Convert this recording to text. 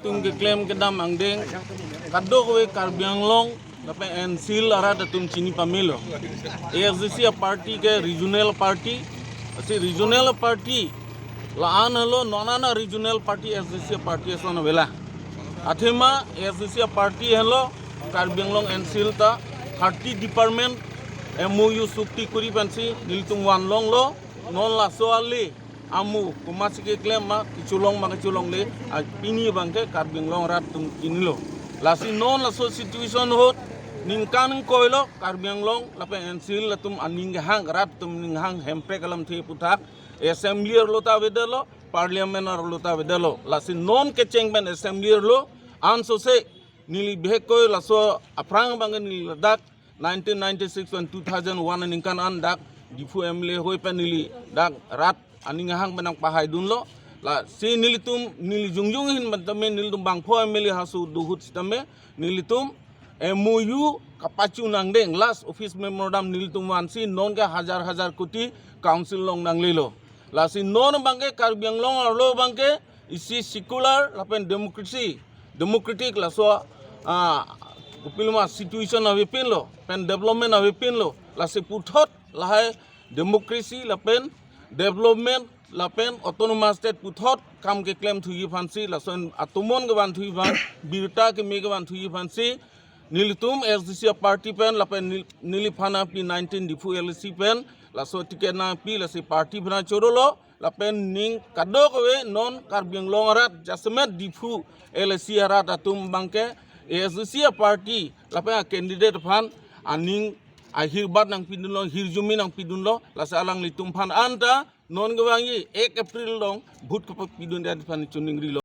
tung ke claim ke dam angdeng kaddo ko Karbi Anglong lape ensil ara tum chini pamilo AFCC party ke regional party asi regional party la analo nonana regional party AFCC party asona vela athema AFCC party hello Karbi Anglong ensil ta 30 department MOU sukti kuri pansi niltung wanlong lo non la soali amu kumasike claim ma kichulong le pini bangke Karbi Anglong rat tum kinilo lasi non la so situation hot ningkan koilo Karbi Anglong lape ensil latum aning hang rat tum ning hang hempe kalam the putak assembly lota vedelo parliament lota vedelo lasi non kecheng ben assembly lo anso se nili beheko laso aprang bangen nili ladak 1996 and 2001 ningkan an dak difu emle hoi panili dak rat aning hang benang pahai dunlo la si nilitum nili jungjung hin bantame nilitum bangpho emle hasu duhut stame nilitum MOU kapachu nangdeng last office memorandum nilitum wansi non ka hazar koti council long nanglilo la si non bangke Karbi Anglong arlo bangke isi secular lapen democratic la so upilma situation of lo pen development of lo la se puthot lahai democracy lapen development lapen autonomous state puthot kam ke claim thu fansi la son atumon gawan thu ban birta ke me gawan thu fansi nilitum SDC party pen lapen nilifana P19 difu LC pen la so tiket na pi la se party bana chorolo lapen ning kadok we non Karbi Anglong rat jasmet difu LC rat atum bangke AFCC party lapen candidate fan aning akhir bat nang pidunlo hirjumi nang pidunlo la salang litum fan anta non gawangi 1 April long bhut kapap pidun dan fan chuning rilo